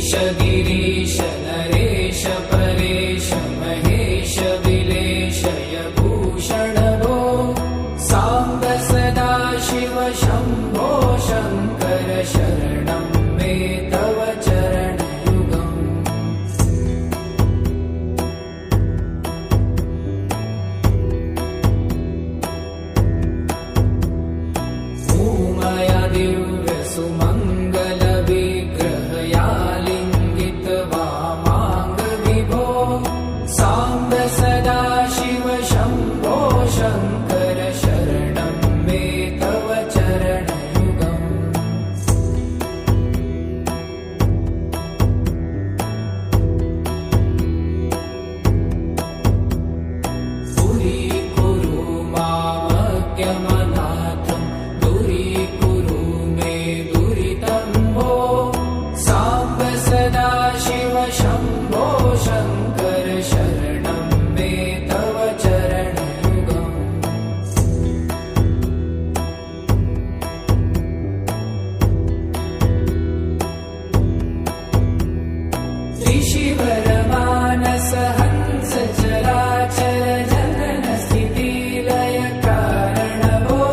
ईश गिरीश नरेश परेश महेश विलेशय भूषण भो साम्ब सदा शिव शम्भो शङ्कर शरणं मे तव चरणयुगम् भूमया दिव्य सुमङ्गल विग्रहयालिङ्गित वामाङ्ग विभो साम्ब सदा शिव शम्भो शङ्कर शरणं मे तव चरणयुगम् दूरीकुरु मामज्ञमनाथं दूरीकुरु मे दुरितं भो साम्ब सदा शिव शम्भो शङ्कर शरणं मे तव चरणयुगम् ऋषिवरमानस हंस चराचर जनन स्थिति लय कारण भो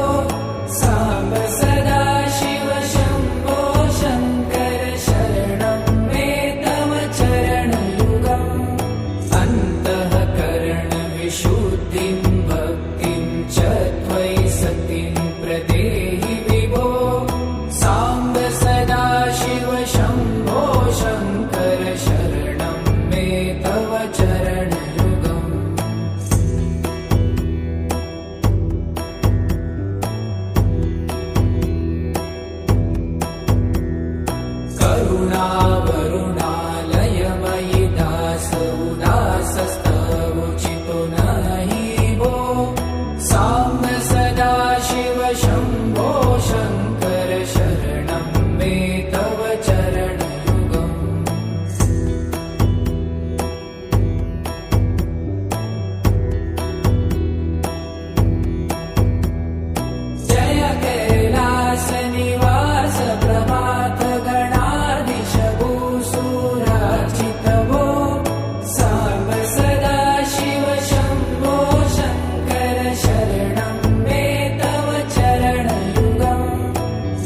साम्ब सदा शिव शम्भो शङ्कर शरणं मे तव चरणयुगम् अन्तःकरण विशुद्धिं भक्तिं च त्वयि सतिं प्रदेहि विभो साम्ब सदा शिव शम्भो शङ्कर शरणं मे तव चरणयुगम् करुणावरुणालयमयि दास उदासस्तवोचितो नहि भो साम्ब सदा शिव शम्भो शङ्कर शरणं मे तव चरणयुगम् जय कैलास निवास प्रभात गणाधीश भूसुरार्चित भो साम्ब सदा शिव शम्भो शङ्कर शरणं मे तव चरणयुगम्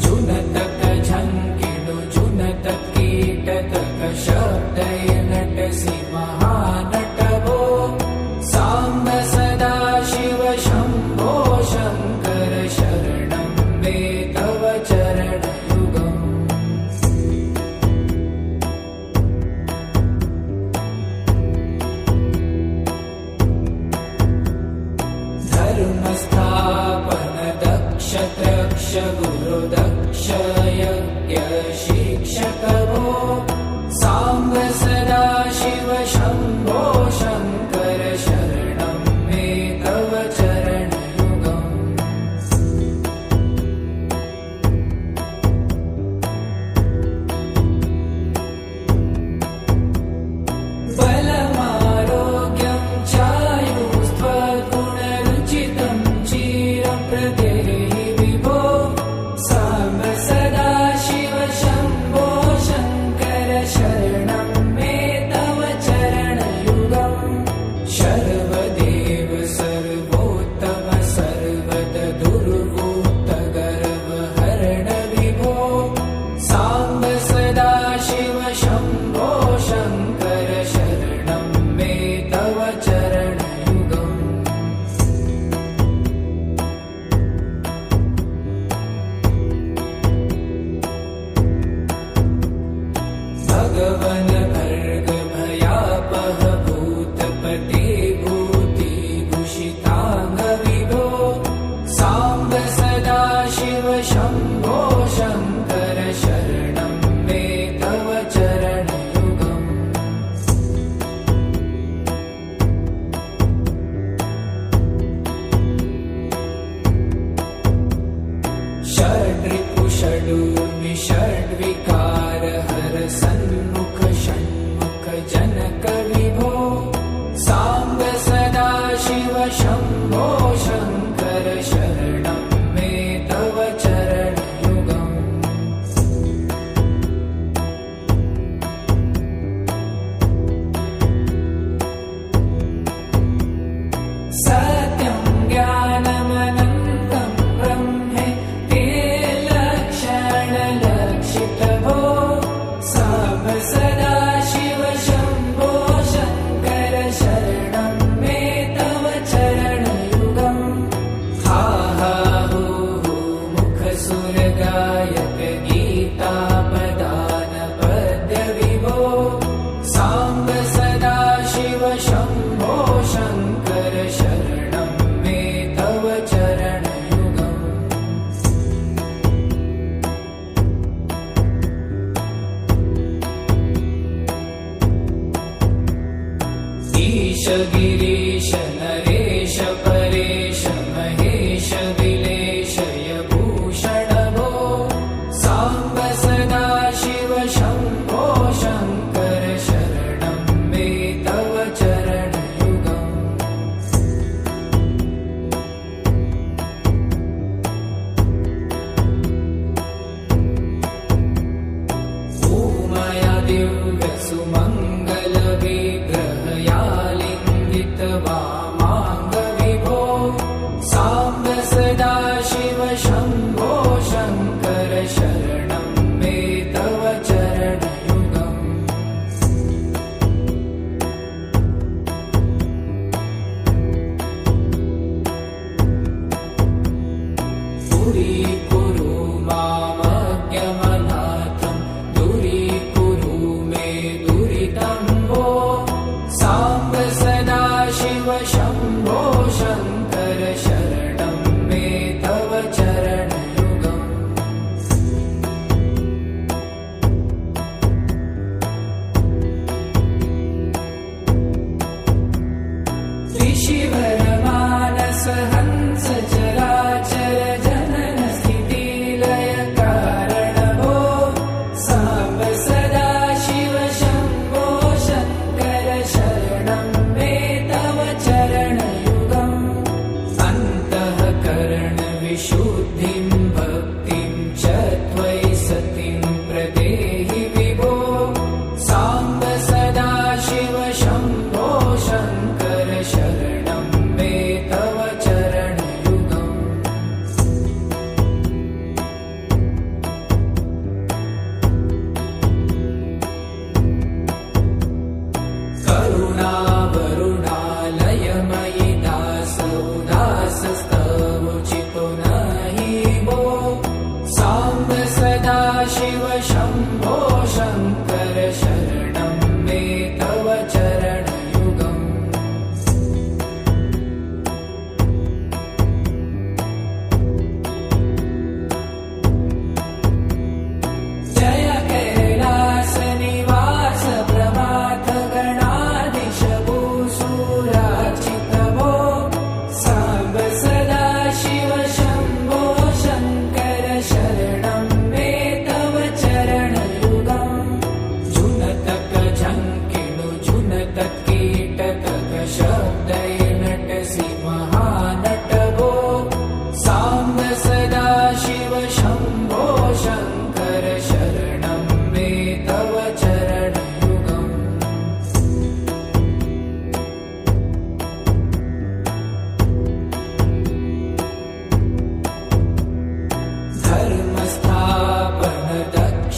जुनतक झङ्किणु जुनतक कीटतक शब्दय नटसि महानट भो साम्ब सदा शिव शम्भो शङ्कर शरणं मे तव चरणयुगम् धर्मस्थापन दक्ष त्रक्ष गुरुदक्ष यज्ञ शिक्षक भो साम्ब सदा शिव शम्भो शङ्कर शरणं मे तव चरणयुगम् बलमारोग्यं चायुस्त्वगुणरुचितं चिरं प्रदेहि विभो साम्ब सदा शिव शम्भो शङ्कर शरणं मे तव चरणयुगम् शर्वदेव सर्वोत्तम सर्वद दुर्वूत गर्वहरण विभो साम्ब सदा शिव शम्भो शङ्कर शरणं मे तव चरणयुगम् भगवन् भर्ग भयापह भूतपते भूतिभूषिताङ्ग विभो साम्ब सदा शिव शम्भो शङ्कर शरणं मे तव चरणयुगम् षड्रिपु षडूर्मि षड्विकार हर सन्मुख षण्मुख जनक विभो साम्ब सदा शिव शम्भो शङ्कर शरणं मे तव चरणयुगम्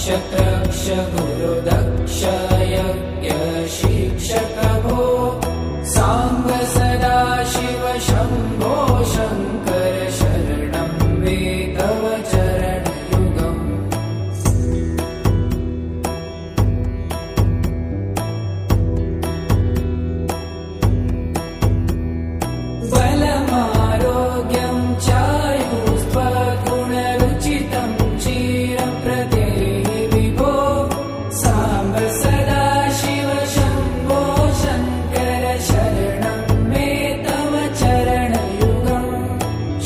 नक्षत्रक्ष गुरुदक्ष यज्ञ शिक्षक भो सांब सदा शिव शम्भो शङ्कर शरणं मे तव चरणयुगम् बलमारोग्यं चायुस्त्वगुणरुचितं चिरं प्रदेहि विभो सांब सदा शिव शम्भो शङ्कर शरणं मे तव चरणयुगम्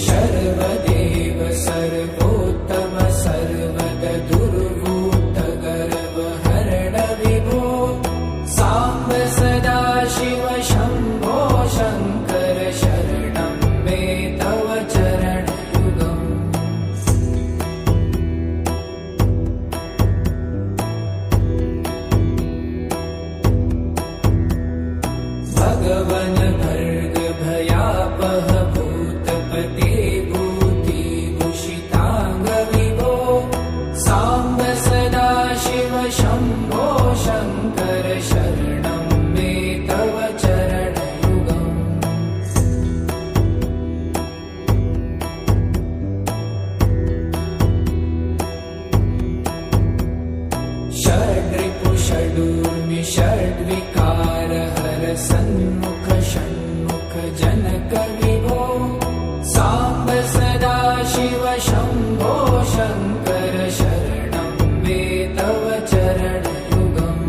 सर्वदेव सर्वोत्तम सर्वगदुर्भूतगर्वहरण विभो सांब सदा शिव शम्भो शङ्कर शरणं मे तव चरणयुगम् भगवन् भर्ग भयापह भूतपते भूतिभूषिताङ्ग विभो सांब सदा शिव शम्भो शङ्कर शरणं मे तव चरणयुगम् षड्रिपु षडूर्मि षड्विकार हर सन्मुख षण्मुख जनक विभो सांब सदा शिव शम्भो शङ्कर शरणं मे तव चरणयुगम्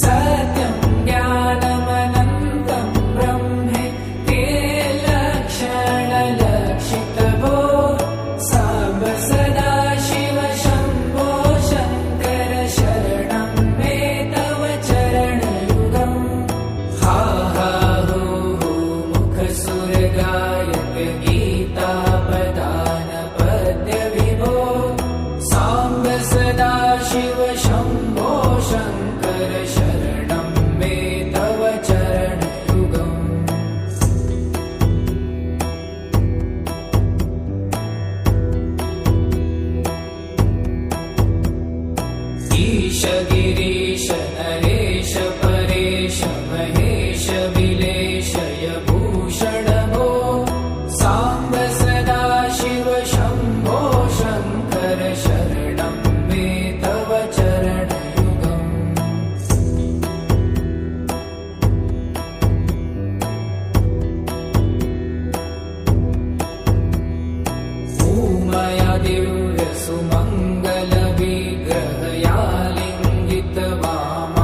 सत्यं ज्ञानमनन्तं ब्रह्मे लक्षणलक्षित भो सांब सदा शिव शम्भो शङ्कर शरणं मे तव चरणयुगम् हा हा हो हो मुखसुरगायक गीतापदान पद्य विभो सांब सदा शिव शम्भो शङ्कर शरणं मे तव चरणयुगम् ईश गिरीश नरेश परेश महेश विलेशय भूषण भो सांब सदा शिव शम्भो शङ्कर शरणं मे तव चरणयुगम् भूमया दिव्य सुमङ्गल विग्रहया लिङ्गित वाम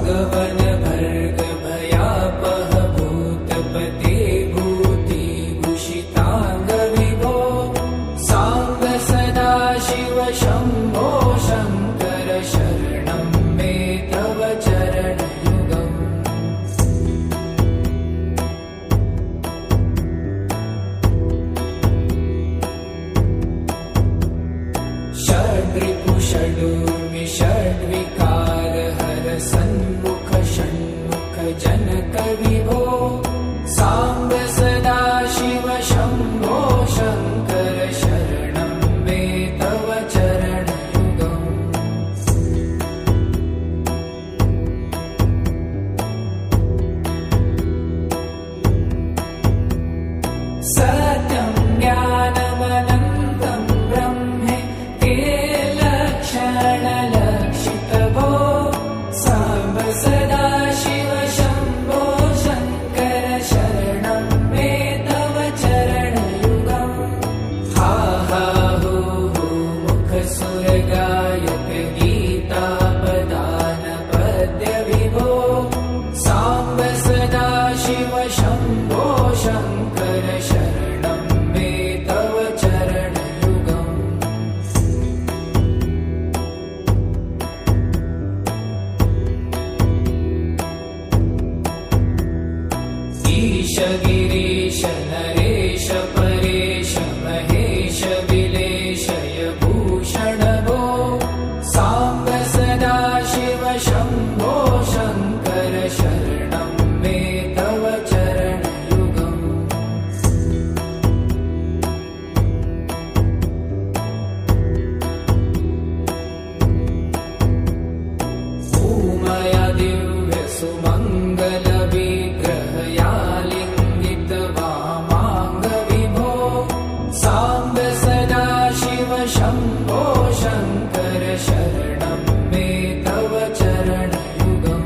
भार्गवन भर्ग भयापह भूतपते भूतिभूषिताङ्ग विभो साम्ब सदाशिव शम्भो शङ्कर शरणं मे तव चरणयुगम् षड्रिपुषडूर्मि षड्विकार हर सन्मुख षण्मुख जनक विभो साम्ब सदाशिव शम्भो शङ्कर शरणं मे तव चरणयुगम् सत्यं ज्ञानमनन्तं ब्रह्मे ते लक्षणलक्षितभो साम्ब सदाशिव शम्भो शङ्कर शरणं मे तव चरणयुगम् हा हा हू हू मुखसुरगायक गीतापदान पद्य विभो साम्ब सदाशिव शम्भो शङ्कर शरणं मे तव चरणयुगम् ईश गिरीश नरेश परेश महेश विलेशय भूषण भो साम्ब सदाशिव शम्भो शङ्कर शरणं मे तव चरणयुगम् उमया दिव्य सुमङ्गल विग्रहया लिङ्गित वामाङ्ग विभो साम्ब सदाशिव शम्भो शङ्कर शरणं मे तव चरणयुगम्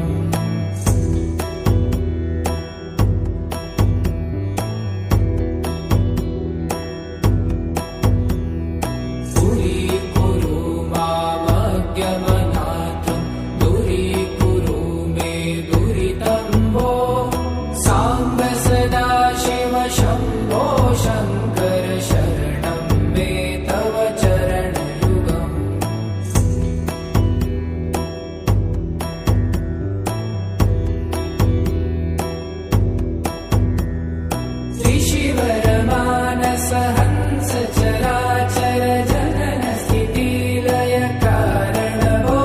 दूरीकुरु मामज्ञमनाथं दूरीकुरु मे दुरितं भो साम्ब सदाशिव शम्भो शङ्कर शरणं मे तव चरणयुगम् त्रिशिवरमानस हंस चराचर जनन स्थितिलय कारण भो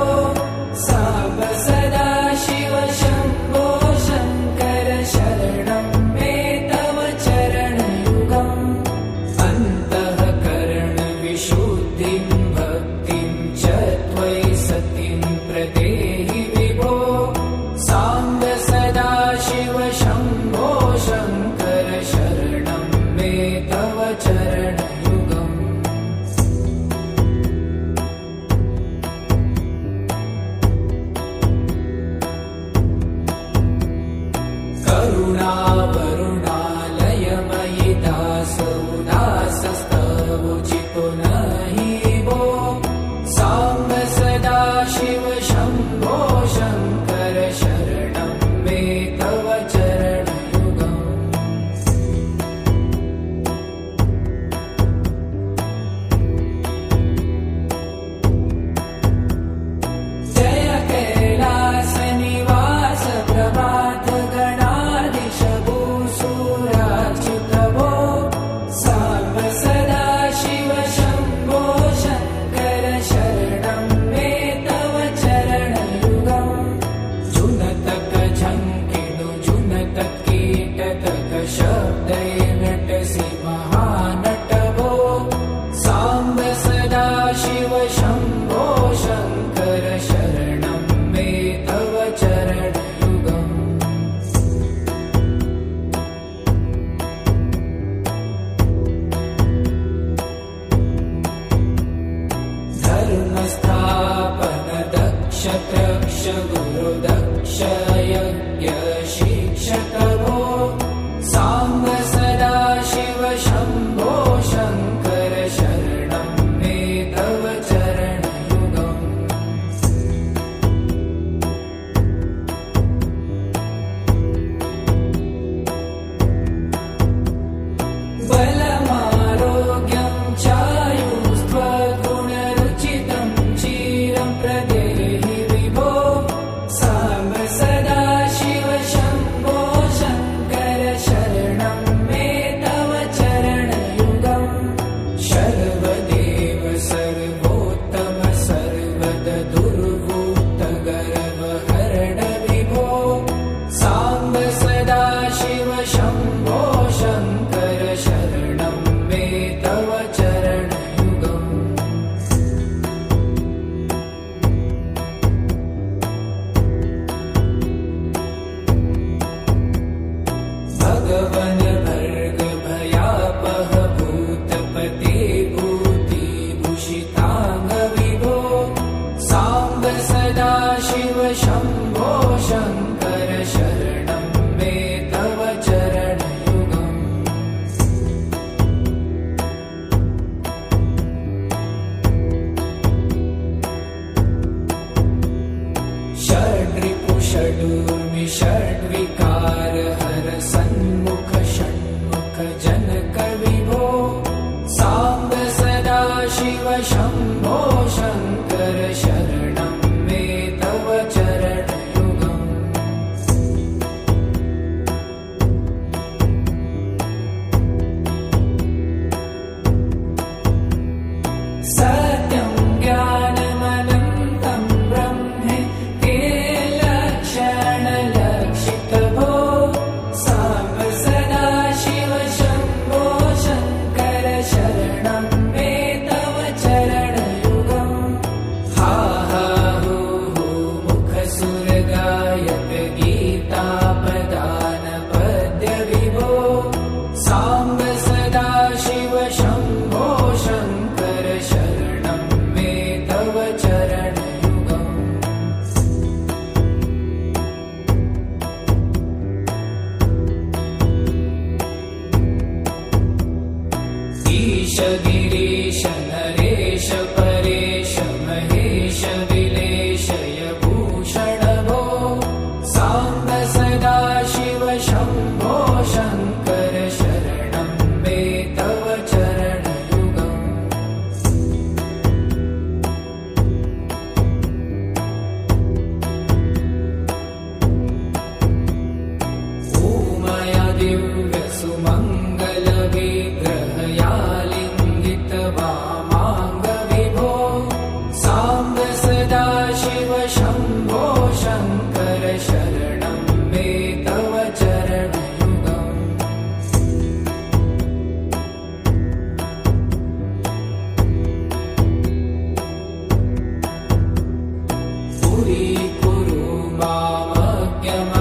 साम्ब सदाशिव शम्भो शङ्कर शरणं मे तव चरणयुगम् अन्तःकरण विशुद्धिं भक्तिं च त्वयि सतिं प्रदेहि विभो साम्ब सदाशिव शम्भो शङ्कर शरणं मे तव चरणयुगम् करुणावरुणालयमयि दासोदासस्तवोचितो नहि भो साम्ब सदाशिव शम्भो शङ्कर शरणं मे तव चरणयुगम् जय कैलासनिवास प्रभात गणाधीश भूसुराच्युत भो साम्ब सदाशिव शम्भो शङ्कर शरणं मे तव चरणयुगम् जुनतक झङ्किणु जुनतक कीटतक शब्दै नटसि महानट भो साम्ब सदाशिव शम्भो शङ्कर शरणं मे तव चरणयुगम् धर्मस्थापन दक्ष त्रक्ष गुरुदक्ष यज्ञ शिक्षक भो साम्ब सदाशिव शम्भो शङ्कर शरणं मे तव चरणयुगम् शङ्कर शरणं मे तव चरणयुगम् षड्रिपु षडूर्मि षड्विकार हर सन्मुख षण्मुख जनक विभो साम्ब सदा शिव शम्भो शङ्कर शरणं मे तव चरणयुगम् सत्यं ज्ञानमनन्तं ब्रह्मे ते लक्षणलक्षितभो साम्ब सदा शिव शम्भो शङ्कर शरणं मे तव चरणयुगम् हा हा हू हू मुखसुरगायक गीतापदान पद्य विभो साम्ब सदा शिव शम्भो शङ्कर शरणं मे तव चरणयुगम् ईश गिरीश नरेश परेश महेश विलेशय भूषण भो साम्ब सदा शिव शम्भो शङ्कर शरणं मे तव चरणयुगम् ऊमया दिव्य सुमङ्गल विग्रहया लिङ्गित वामाङ्ग विभो साम्ब सदा शिव शम्भो शङ्कर शरणं मे तव चरणयुगम् दूरीकुरु मामज्ञमनाथं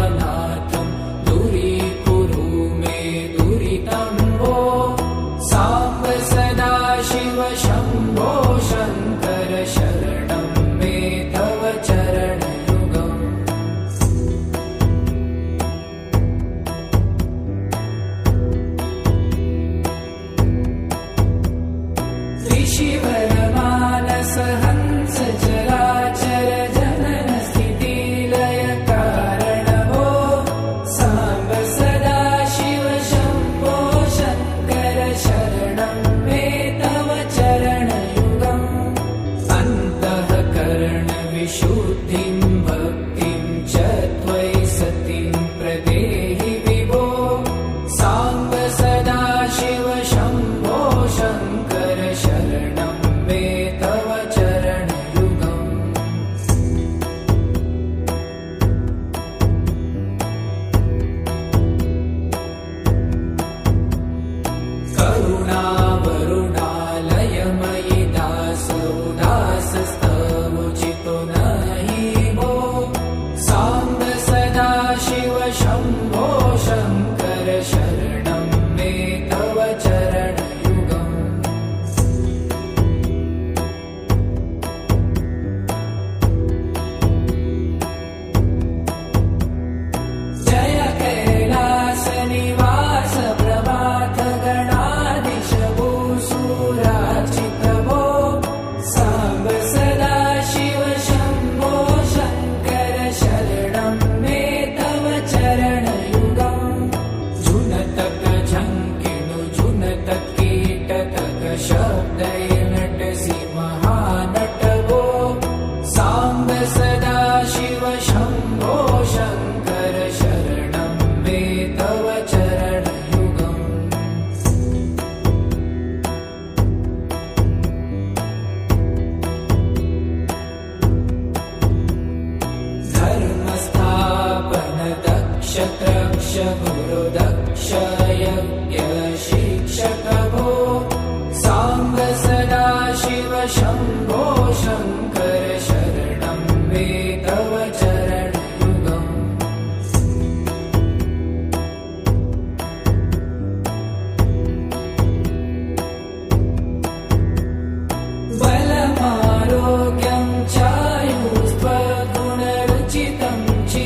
दूरीकुरु मे दुरितं भो साम्ब सदा शिव शम्भो शङ्कर शरणं मे तव चरणयुगम् त्रिशिवरमानस हंस चराचर जनन स्थिति लय कारण भो साम्ब सदा शिव शम्भो शङ्कर शरणं मे तव चरणयुगम् अन्तःकरण विशुद्धिं भक्तिं च त्वयि सतिं प्रदेहि विभो साम्ब सदा शिव शम्भो शङ्कर शरणं मे तव चरणयुगम् करुणावरुणालयमयि दासोदासस्तमुचितो नहि भो साम्ब सदा शिव शम्भो शङ्कर शरणं मे तव चरणयुगम् जय कैलासनिवास प्रभात गणाधीश भूसुरार्चित भो साम्ब सदा शिव शम्भो शङ्कर शरणं मे तव चरणयुगम् झुनतक झङ्किणु झुनतक कीटतक शब्दैर्नटसि महानट भो साम्ब सदा शिव शम्भो शङ्कर शरणं मे तव चरणयुगम् धर्मस्थापन दक्ष त्रक्ष गुरु दक्ष यज्ञ शिक्षक भो साम्ब सदा शिव शम्भो शङ्कर शरणं मे तव चरणयुगम् बलमारोग्यं चायुस्त्वगुणरुचितं ची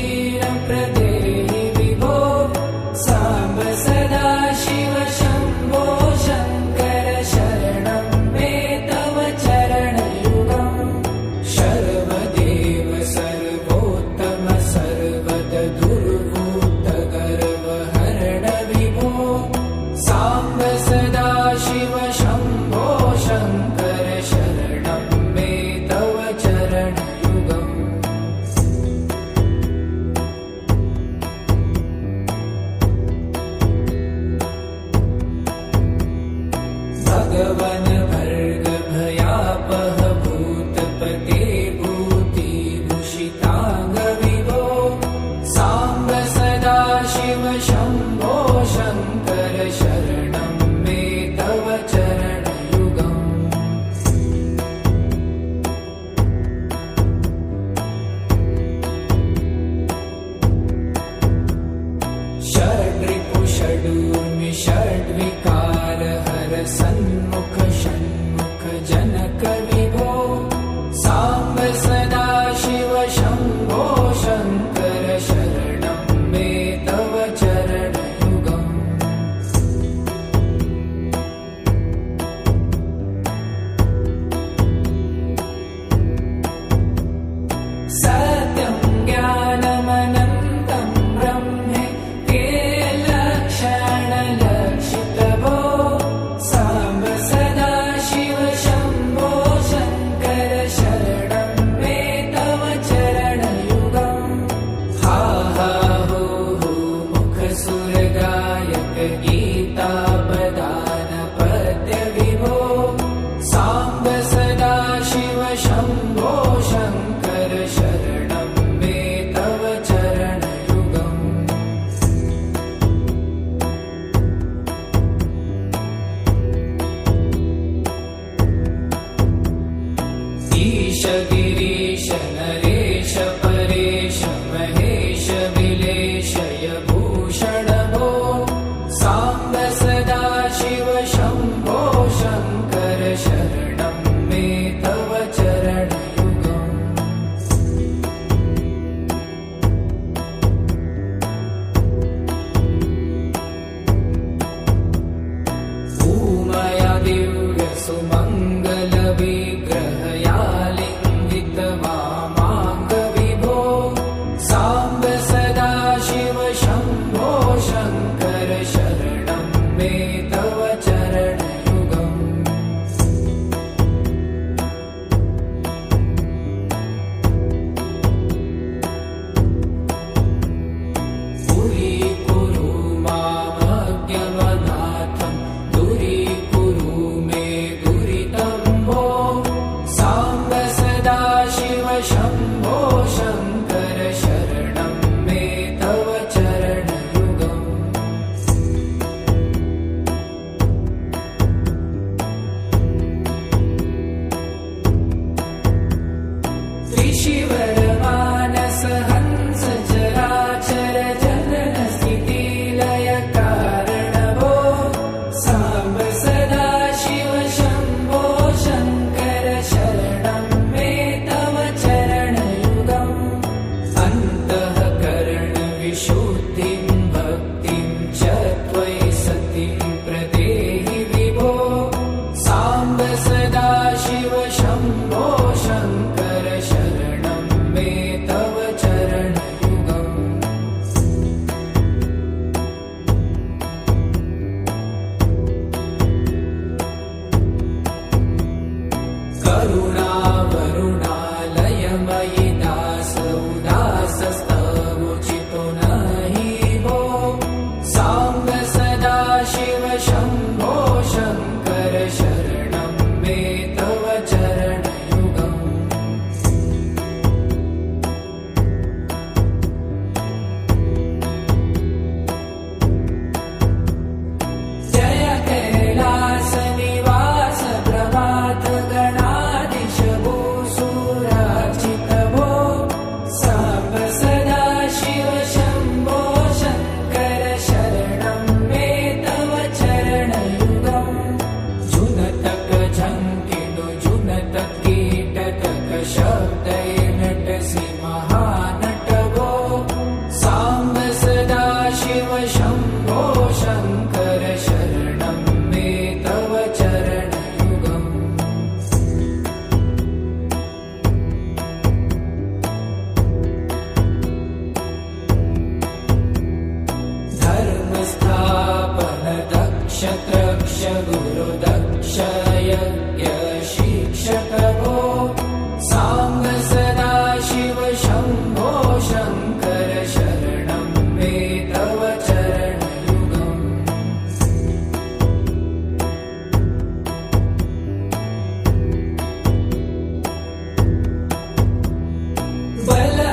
रक्ष गुरुदक्ष यज्ञ शिक्षक भो सांब सदाशिव शम्भो शङ्कर शरणं मे तव चरणयुगम्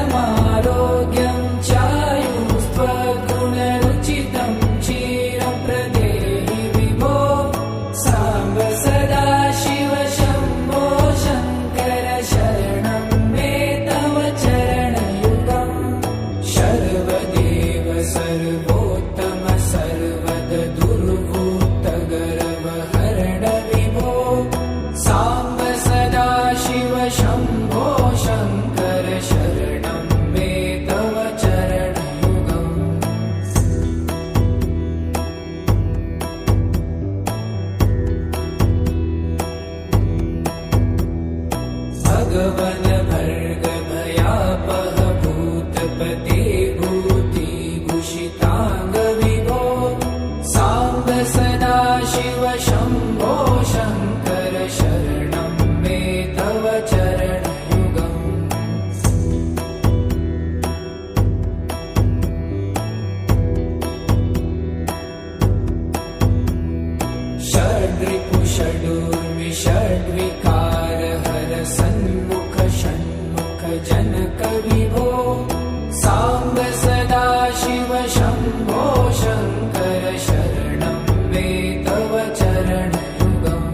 बलमारोग्यं चायुस्त्वगुणरुचितं चिरं प्रदेहि विभो सांब सदाशिव शम्भो शङ्कर शरणं मे तव चरणयुगम् सर्वदेव सर्वोत्तम सर्वद दुर्भूतगर्वहरण विभो सांब सदाशिव शम्भो शङ्कर शरणं मे तव चरणयुगम् भगवन् भर्ग भयापह भूतपते भूतिभूषिताङ्ग विभो सांब सदाशिव शम्भो शङ्कर शरणं मे तव चरणयुगम् षड्रिपु षडूर्मि षड्विकार हर सन्मुख षण्मुख जनक विभो सांब सदाशिव शम्भो शङ्कर शरणं मे तव चरणयुगम्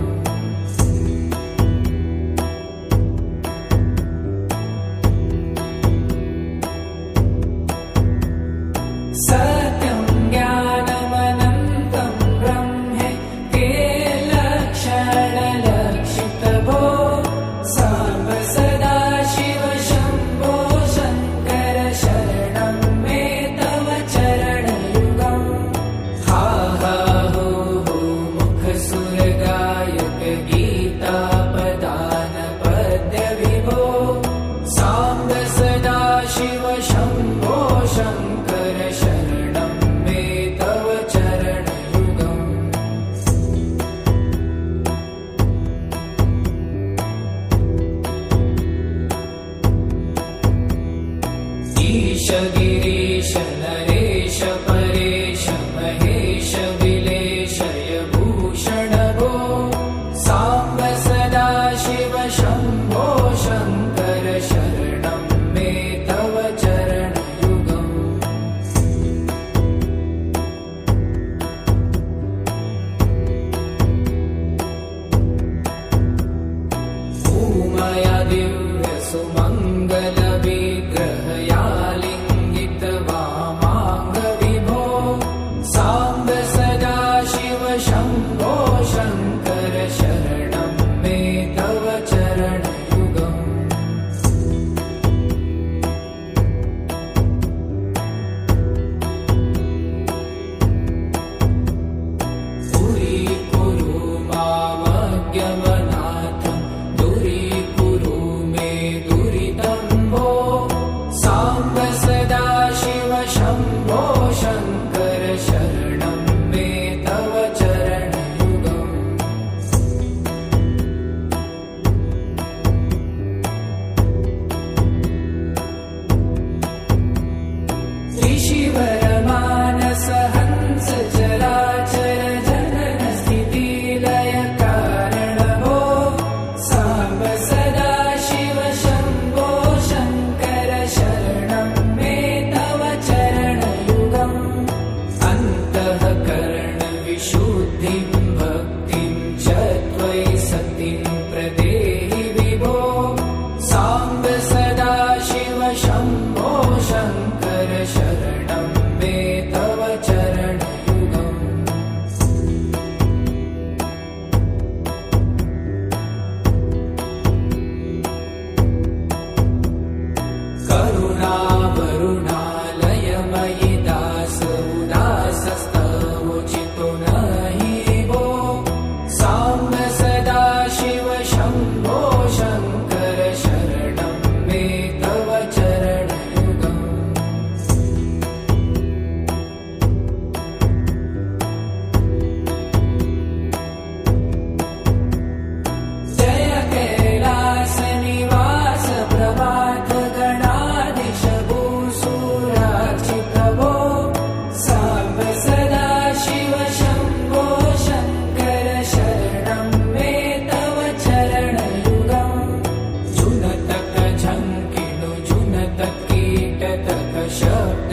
सत्यं ज्ञानमनन्तं ब्रह्म ते लक्षणलक्षित भो सांब सदाशिव शम्भो शङ्कर शरणं मे तव चरणयुगम् हा हा हो हो मुखसुरगायक गीतापदान पद्य विभो सांब सदाशिव शम्भो शङ्कर शरणं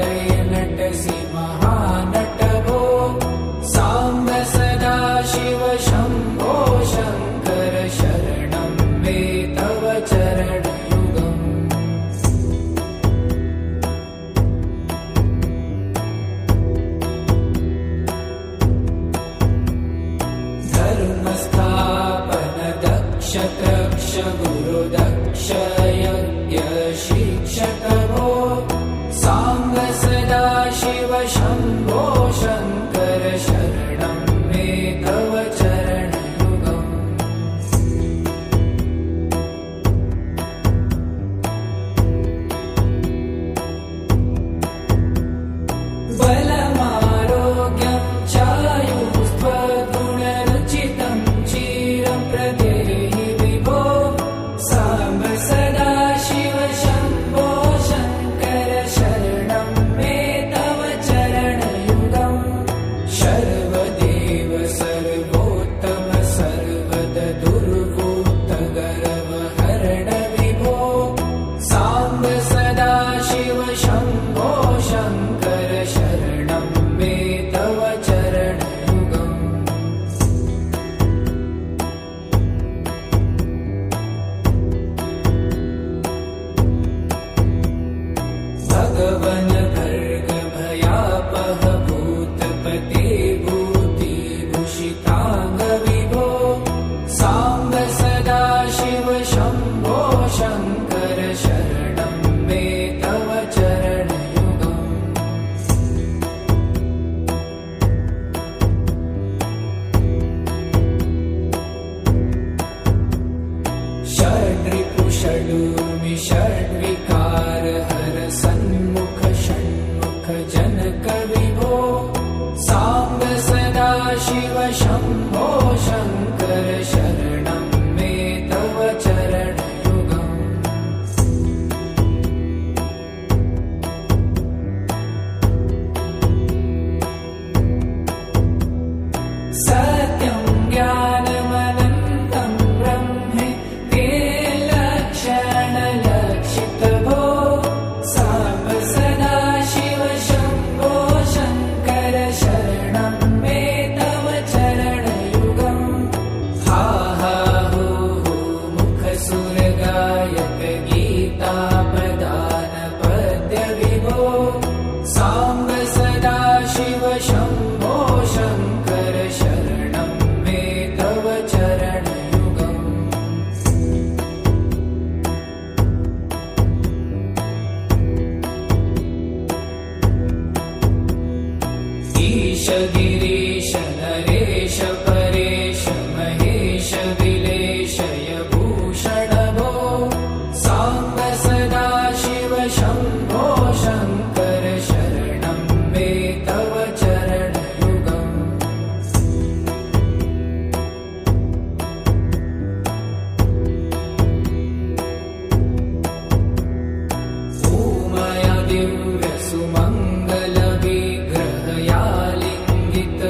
हृदय नटसि महानट भो साम्ब सदा शिव शम्भो शङ्कर शरणं मे तव चरणयुगम् धर्मस्थापन दक्ष त्रक्ष गुरुदक्ष यज्ञ शिक्षक भो साम्ब सदा शिव शम्भो शङ्कर शरणं मे तव चरणयुगम् बलमारोग्यं चायुस्त्वगुणरुचितं चिरं प्रदेहि विभो साम्ब सदा शिव शम्भो शङ्कर शरणं मे तव चरणयुगम् सर्वदेव सर्वोत्तम सर्वद दुर्भूत गर्वहरण विभो साम्ब सदा शिव शम्भो शङ्कर शरणं मे तव चरणयुगम् भगवन् गर्ग भयापह भूतपते भूतिभूषिताङ्ग विभो साम्ब सदा शिव शम्भो शङ्कर शरणं मे तव चरणयुगम् षड्रिपुषडूर्मि षड्विकार हर सन्मुख षण्मुख जनक विभो साम्ब सदा शिव शम्भो शङ्कर शरणं मे तव चरणयुगम् सत्यं ज्ञानमनन्तं ब्रह्मे ते लक्षणलक्षित भो साम्ब सदा शिव शम्भो शङ्कर शरणं मे तव चरणयुगम् हा हा हू हू मुखसुरगायक गीता प्रदान पद्य विभो साम्ब सदा शिव शम्भो शङ्कर शरणं मे तव चरणयुगम् ईश गिरीश नरेश परेश महेश विलेशय भूषण भो साम्ब सदा शिव शम्भो शङ्कर शरणं मे तव चरणयुगम् उमया दिव्य सुमङ्गल विग्रहया लिङ्गित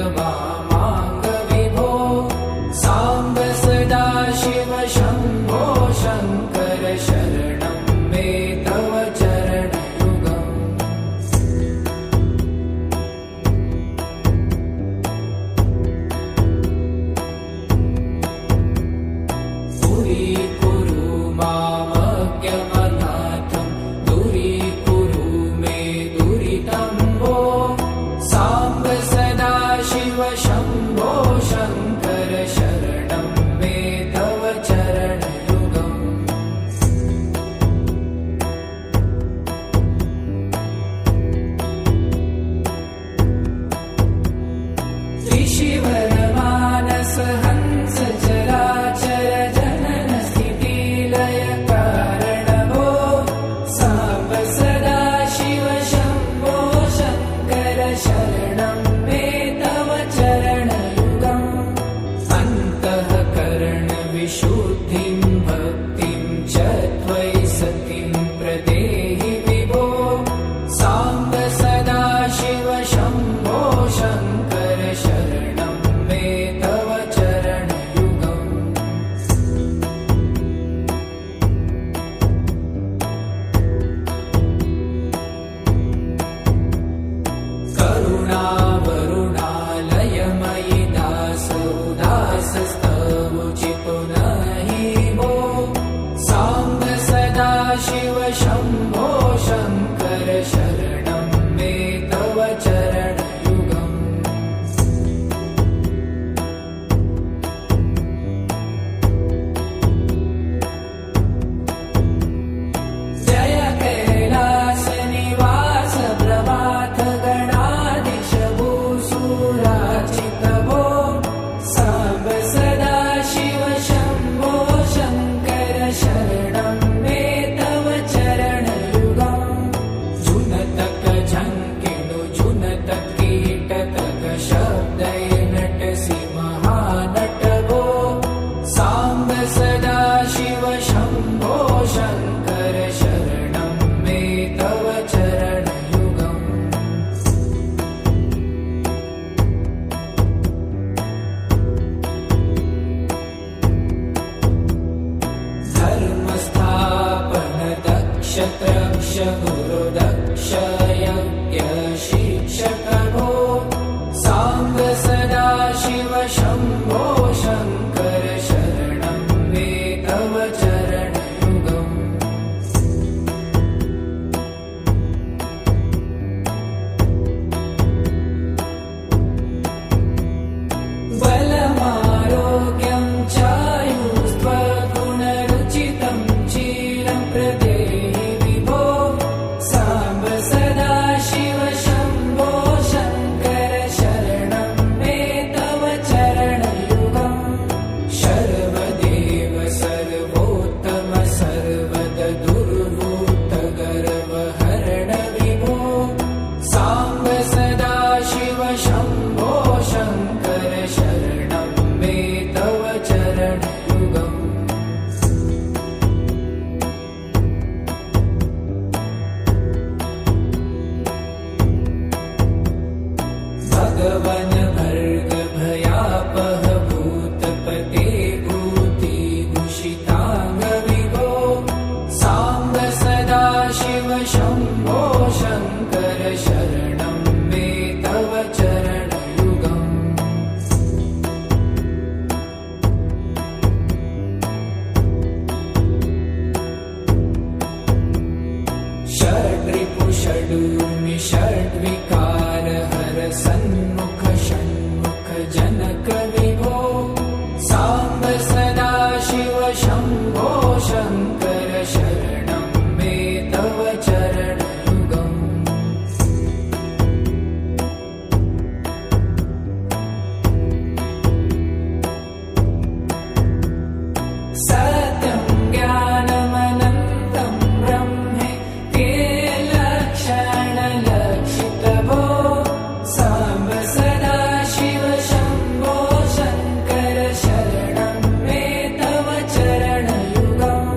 करुणावरुणालयमयि दासोदासस्तवोचितो नहि वो साम्ब सदा शिव शम्भो शङ्कर शरणं मे तव चरणयुगम् जय कैलासनिवास प्रभात गणाधीश भूसुरार्चित भो साम्ब सदा शिव शम्भो शङ्कर शरणं मे तव चरणयुगम् जुनतक झङ्किणु जुनतक कीटतक शब्दै नटसि महानट भो साम्ब सदा शिव शम्भो शङ्कर शरणं मे तव चरणयुगम् धर्मस्थापन दक्ष त्रक्ष गुरुदक्ष यज्ञ शिक्षक भो साम्ब सदा शिव शम्भो शङ्कर शरणं मे तव चरणयुगम् बलमारोग्यं चायुस्त्वगुणरुचितं चिरं प्रदेहि विभो साम्ब सदा शिव शम्भो शङ्कर शरणं मे तव चरणयुगम् शर्वदेव सर्वोत्तम सर्वद दुर्वूत गर्वहरण विभो साम्ब सदा शिव शम्भो शङ्कर शरणं मे तव चरणयुगम् भगवन भर्ग भयापह भूतपते भूतिभूषिताङ्ग विभो साम्ब सदा शिव शम्भो शङ्कर शरणं मे तव चरणयुगम् षड्रिपु षडूर्मि षड्विकार हर सन्मुख षण्मुख जनक विभो साम्ब सदा शिव शम्भो शङ्कर शरणं मे तव चरणयुगम् सत्यं ज्ञानमनन्तं ब्रह्मे लक्षणलक्षित भो साम्ब सदा शिव शम्भो शङ्कर शरणं मे तव चरणयुगम्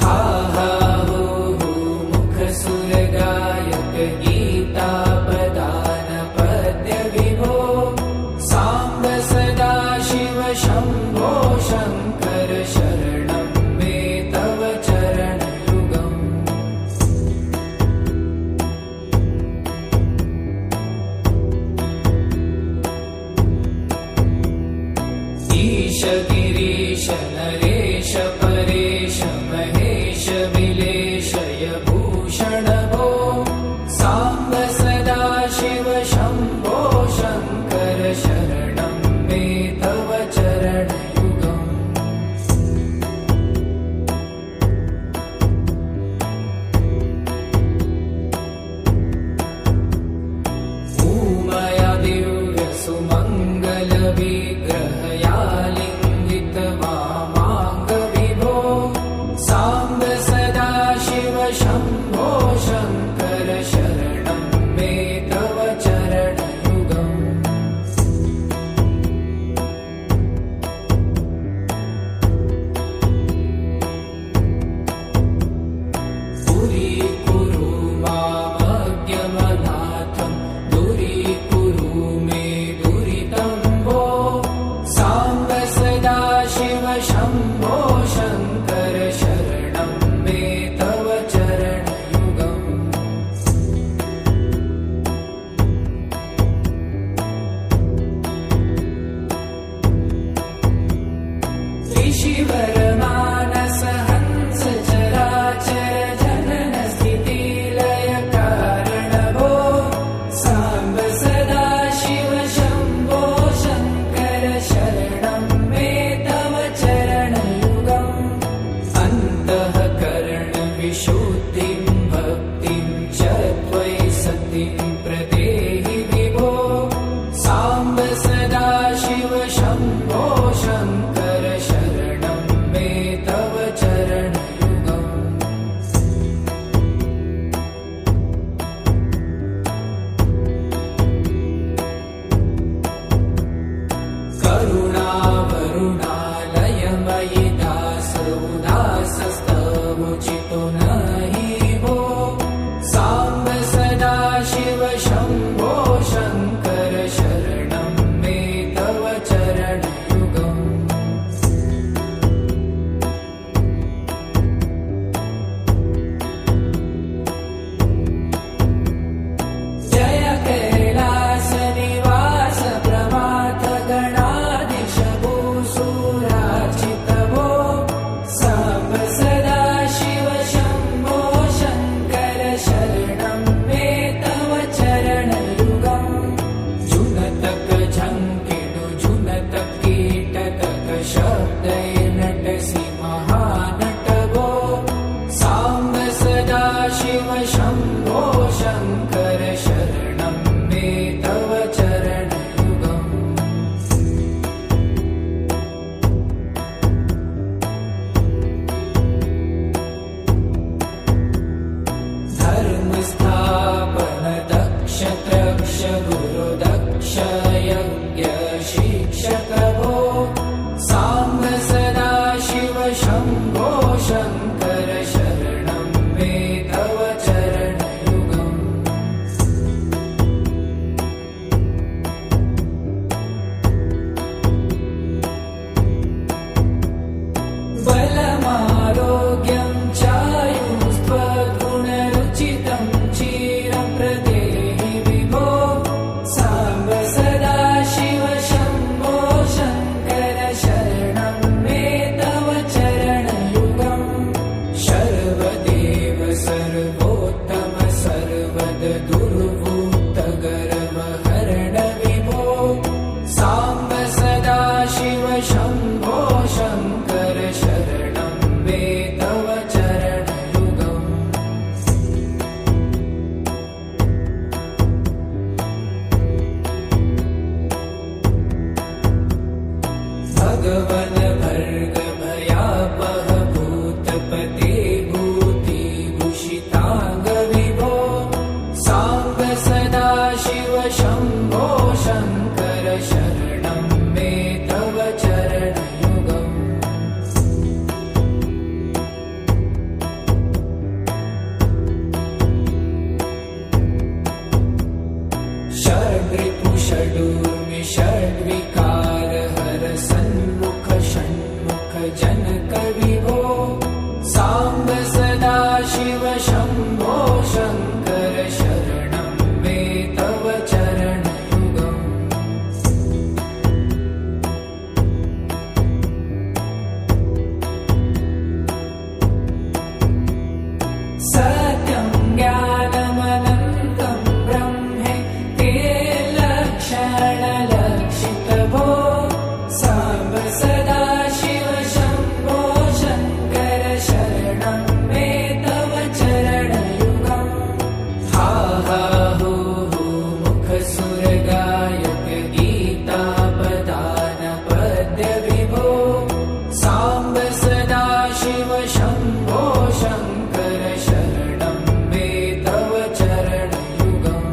हा हा हो मुखसुरगायक गीतापदान पद्य विभो साम्ब सदा शिव शम्भो शङ्कर शरणं मे तव चरणयुगम् ईश गिरीश नरेश परेश महेश विलेशय भूषण भो साम्ब सदा शिव शम्भो शङ्कर शरणं मे तव चरणयुगम् उमया दिव्य सुमङ्गल विग्रहया लिङ्गितवा सिद्धिं प्रदेहि विभो साम्ब सदा शिव शम्भो शङ्कर शरणं मे तव चरणयुगम् करुणावरुणालयमयि दास उदासस्तवोचितो नहि भो साम्ब सदा शिव शम्भो शङ्कर शरणं मे तव चरणयुगम् जय कैलासनिवास प्रमाथ गणाधीश भूसुरार्चित भो साम्ब सदा शिव शम्भो शङ्कर शरणं मे तव चरणयुगम् जुनतक झङ्किणु जुनत कीटतक शब्दैर्नटसि महानट भो साम्ब सदा शिव शम्भो शङ्कर शरणं मे तव चरणयुगम् धर्मस्थापन दक्ष त्रक्ष गुरुदक्ष यज्ञ शिक्षक भो साम्ब सदा शिव शम्भो शङ्कर शरणं मे तव चरणयुगम् बलमारोग्यं चायुस्त्वगुणरुचितं चिरं प्रदेहि विभो साम्ब सदा शिव शम्भो शङ्कर शरणं मे तव चरणयुगम् शर्वदेव सर्वोत्तम सर्वद दुर्वृत्त गर्वहरण विभो साम्ब सदा शिव शम्भो शङ्कर शरणं मे तव चरणयुगम् भगवन् भर्ग भयापह भूतपते भूतिभूषिताङ्ग विभो साम्ब सदा शिव शम्भो शङ्कर शरणं मे तव चरणयुगम् षड्रिपु षडूर्मि षड्विकार हर सन्मुख षण्मुख जनक विभो साम्ब सदा शिव शम्भो शङ्कर शरणं मे तव चरणयुगम् सत्यं ज्ञानमनन्तं ब्रह्मे ते लक्षणलक्षित भो साम्ब सदा शिव शम्भो शङ्कर शरणं मे तव चरणयुगम् हा हा हू हू मुखसुरगायक गीतापदान पद्य विभो साम्ब सदा शिव शम्भो शङ्कर शरणं मे तव चरणयुगम्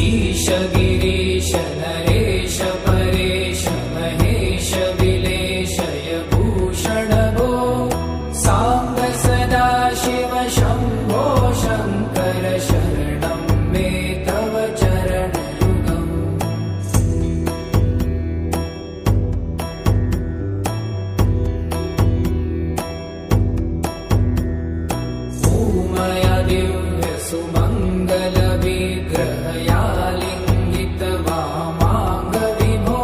ईश गिरीश नरेश परेश महेश विलेशय भूषण भो साम्ब सदा शिव शम्भो शङ्कर शरणं मे तव चरणयुगम् उमया दिव्य सुमङ्गल विग्रहया लिङ्गित वामाङ्ग विभो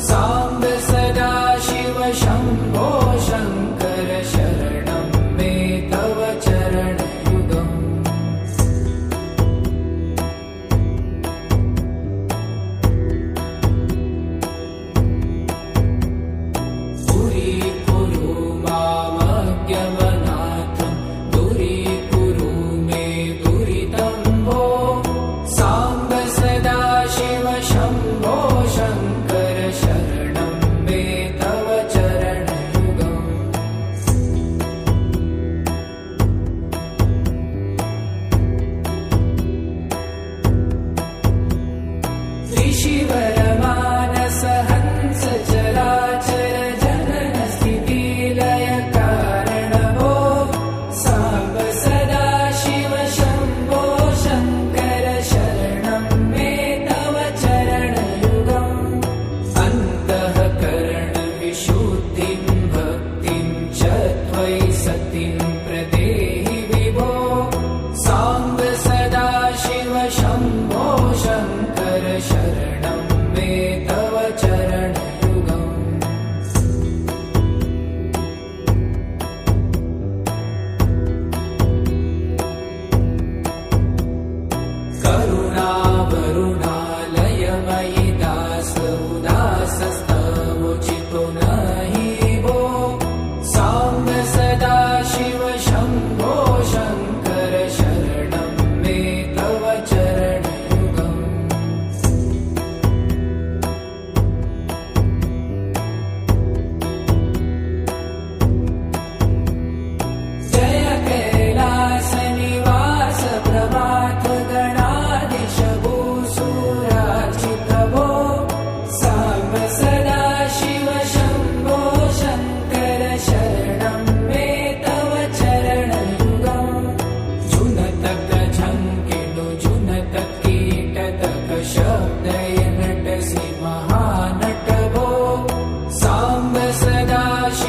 साम्ब सदा शिव शम्भो शङ्कर शरणं मे तव चरणयुगम्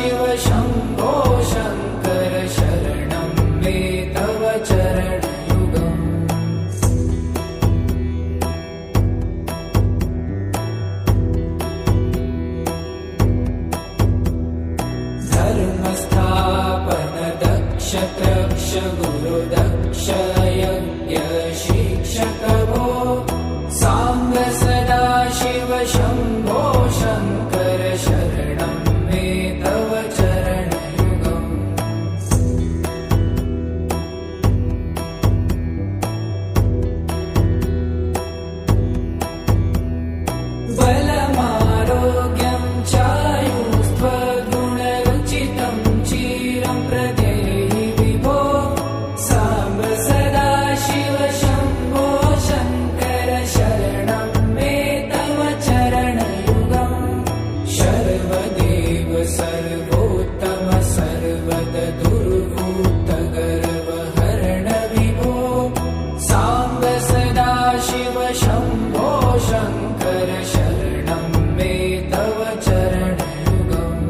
सदाशिव शम्भो शङ्कर शरणं मे तव चरणयुगम् धर्मस्थापन दक्ष त्रक्ष गुरुदक्ष यज्ञ शिक्षक भो साम्ब सदाशिव शम्भो शङ्कर शरणं मे तव चरणयुगम् बलमारोग्यं चायुस्त्वगुणरुचितं चिरं प्रदेहि विभो साम्ब सदाशिव शम्भो शङ्कर शरणं मे तव चरणयुगम् शर्वदेव सर्वोत्तम सर्वद दुर्भूत गर्वहरण विभो साम्ब सदाशिव शम्भो शङ्कर शरणं मे तव चरणयुगम्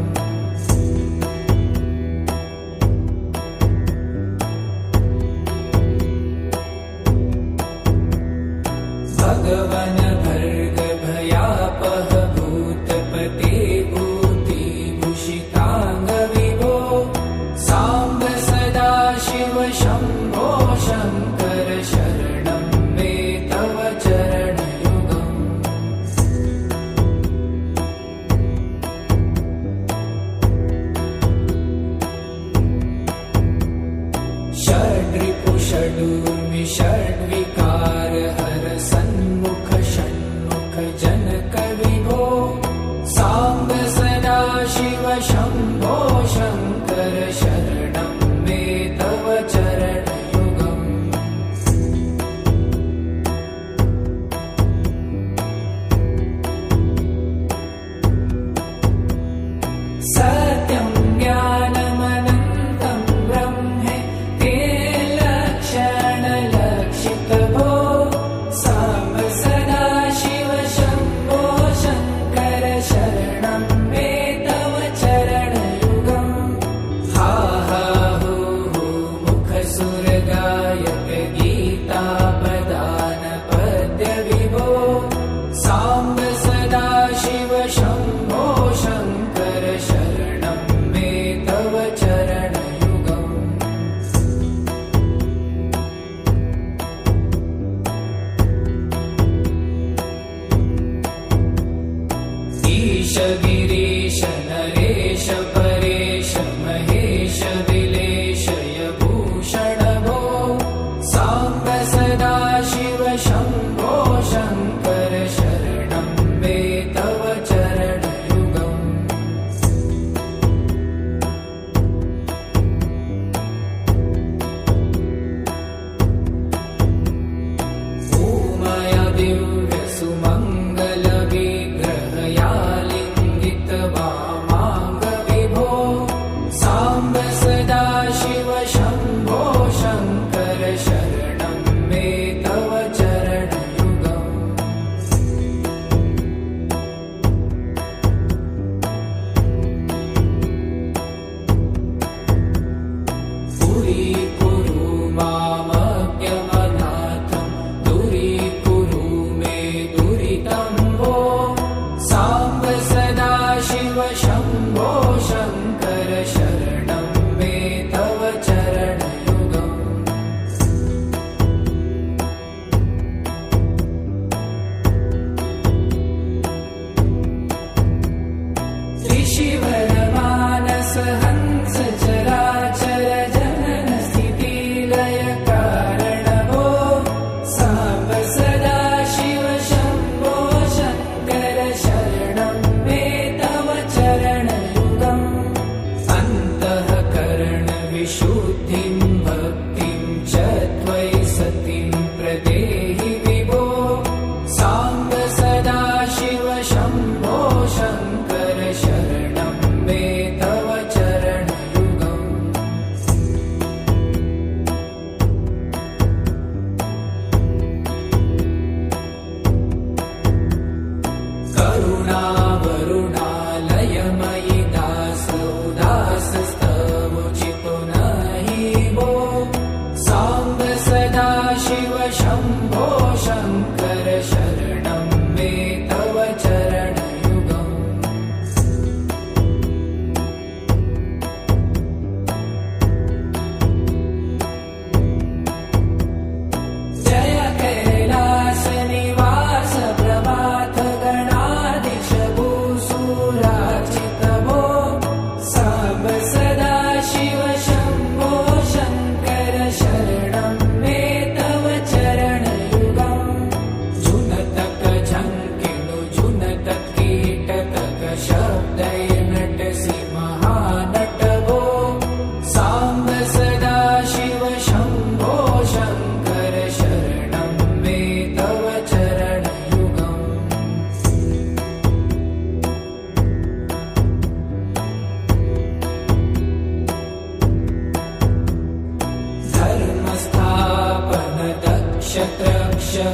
भगवन भर्ग भयापह भूतपते भूतिभूषिताङ्ग विभो साम्ब सदाशिव शम्भो शङ्कर शरणं मे तव चरणयुगम् षड्रिपु षडूर्मि षड्विकार हर सन्मुख षण्मुख जनक विभो साम्ब सदाशिव शम्भो शङ्कर शरणं मे तव चरणयुगम् सत्यं ज्ञानमनन्तं ब्रह्मे ते लक्षणलक्षित भो साम्ब सदाशिव शम्भो शङ्कर शरणं मे तव चरणयुगम् हा हा हू हू मुखसुरगायक गीतापदान पद्य विभो साम्ब सदाशिव शम्भो शङ्कर शरणं मे तव चरणयुगम् ईश गिरीश नरेश परेश महेश विलेशय भूषण भो साम्ब सदाशिव शम्भो शङ्कर शरणं मे तव चरणयुगम् उमय दिव्य सुमङ्गल विग्रहयालिङ्गित वामाङ्ग विभो साम्ब सदाशिव शम्भो शङ्कर शरणं मे तव चरणयुगम् दूरीकुरु मामज्ञमनाथं दूरीकुरु मे दुरितं भो साम्ब सदाशिव शम्भो शङ्कर शरणं मे तव चरणयुगम् त्रिशिवर मानस हंस चराचर जनन स्थिति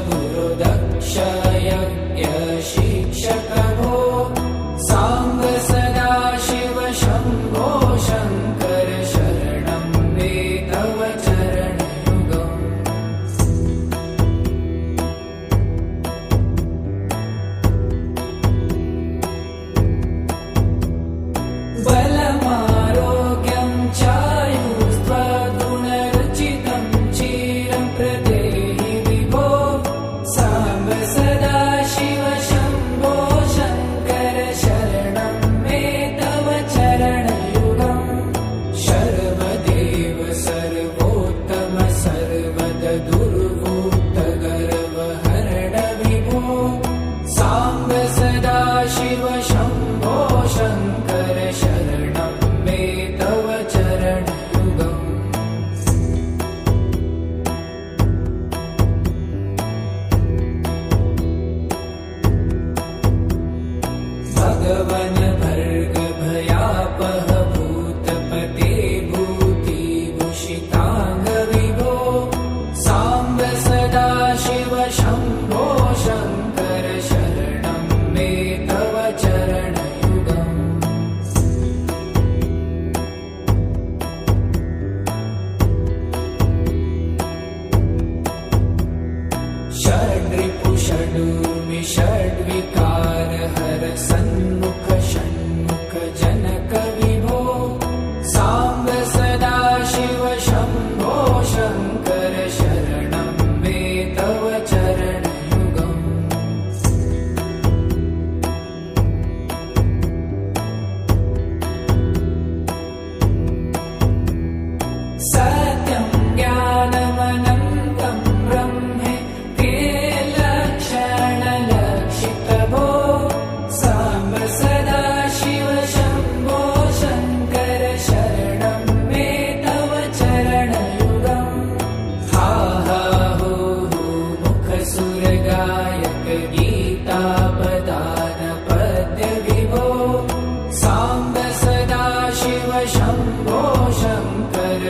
गुरुदक्ष यज्ञ शिक्षक भो साम्ब सदाशिव शम्भो शङ्कर शरणं मे तव चरणयुगम् बलमारोग्यं चायुस्त्वगुणरुचितं चिरं प्रदेहि विभो साम्ब सदाशिव शम्भो शङ्कर शरणं मे तव चरणयुगम् शर्वदेव सर्वोत्तम सर्वद दुर्वूत गर्वहरण विभो साम्ब सदाशिव शम्भो शङ्कर शरणं मे तव चरणयुगम् भगवन् भर्ग भयापह भूतपते भूतिभूषिताङ्ग विभो साम्ब सदाशिव शम्भो शङ्कर शरणं मे तव चरणयुगम् षड्रिपु षडूर्मि षड्विकार हर सन्मुख षण्मुख जनक विभो साम्ब सदाशिव शम्भो शङ्कर शरणं मे तव चरणयुगम् सत्यं ज्ञानमनन्तं ब्रह्मे ते लक्षणलक्षितभो साम्ब सदाशिव शम्भो शङ्कर शरणं मे तव चरणयुगम् हा हा हो हो मुखसुरगायक गीतापदान पद्य विभो साम्ब सदाशिव शम्भो शङ्कर